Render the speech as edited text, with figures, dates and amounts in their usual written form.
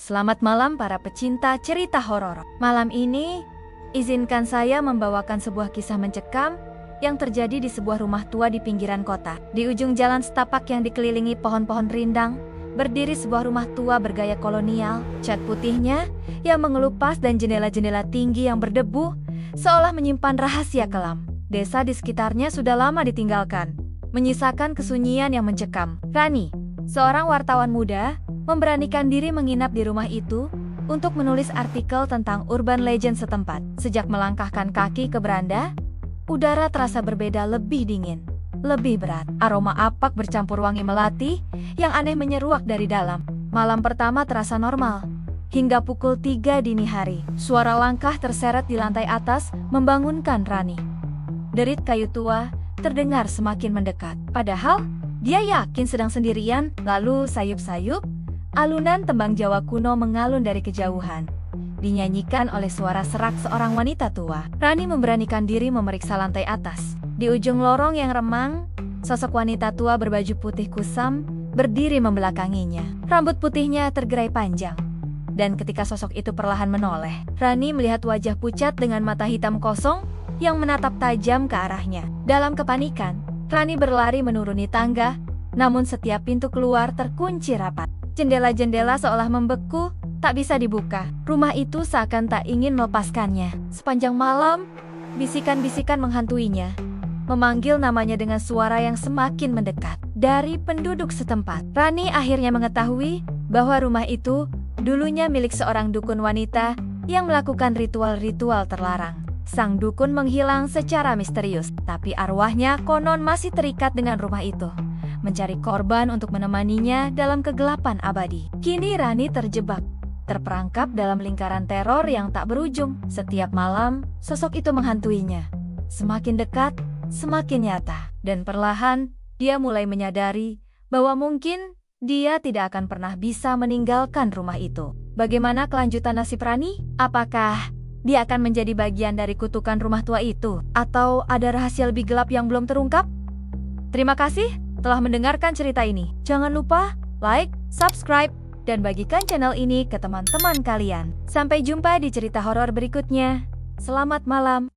Selamat malam para pecinta cerita horor. Malam ini, izinkan saya membawakan sebuah kisah mencekam yang terjadi di sebuah rumah tua di pinggiran kota. Di ujung jalan setapak yang dikelilingi pohon-pohon rindang, berdiri sebuah rumah tua bergaya kolonial. Cat putihnya yang mengelupas dan jendela-jendela tinggi yang berdebu seolah menyimpan rahasia kelam. Desa di sekitarnya sudah lama ditinggalkan, menyisakan kesunyian yang mencekam. Rani, seorang wartawan muda, memberanikan diri menginap di rumah itu untuk menulis artikel tentang urban legend setempat. Sejak melangkahkan kaki ke beranda, udara terasa berbeda, lebih dingin, lebih berat. Aroma apak bercampur wangi melati yang aneh menyeruak dari dalam. Malam pertama terasa normal, hingga pukul 3 dini hari. Suara langkah terseret di lantai atas membangunkan Rani. Derit kayu tua terdengar semakin mendekat. Padahal, dia yakin sedang sendirian. Lalu sayup-sayup, alunan tembang Jawa kuno mengalun dari kejauhan, dinyanyikan oleh suara serak seorang wanita tua. Rani memberanikan diri memeriksa lantai atas. Di ujung lorong yang remang, sosok wanita tua berbaju putih kusam berdiri membelakanginya. Rambut putihnya tergerai panjang, dan ketika sosok itu perlahan menoleh, Rani melihat wajah pucat dengan mata hitam kosong yang menatap tajam ke arahnya. Dalam kepanikan, Rani berlari menuruni tangga, namun setiap pintu keluar terkunci rapat. Jendela-jendela seolah membeku, tak bisa dibuka. Rumah itu seakan tak ingin melepaskannya. Sepanjang malam, bisikan-bisikan menghantuinya, memanggil namanya dengan suara yang semakin mendekat. Dari penduduk setempat, Rani akhirnya mengetahui bahwa rumah itu dulunya milik seorang dukun wanita yang melakukan ritual-ritual terlarang. Sang dukun menghilang secara misterius, tapi arwahnya konon masih terikat dengan rumah itu, mencari korban untuk menemaninya dalam kegelapan abadi. Kini Rani terjebak, terperangkap dalam lingkaran teror yang tak berujung. Setiap malam, sosok itu menghantuinya. Semakin dekat, semakin nyata. Dan perlahan, dia mulai menyadari bahwa mungkin dia tidak akan pernah bisa meninggalkan rumah itu. Bagaimana kelanjutan nasib Rani? Apakah dia akan menjadi bagian dari kutukan rumah tua itu? Atau ada rahasia lebih gelap yang belum terungkap? Terima kasih telah mendengarkan cerita ini. Jangan lupa like, subscribe, dan bagikan channel ini ke teman-teman kalian. Sampai jumpa di cerita horor berikutnya. Selamat malam.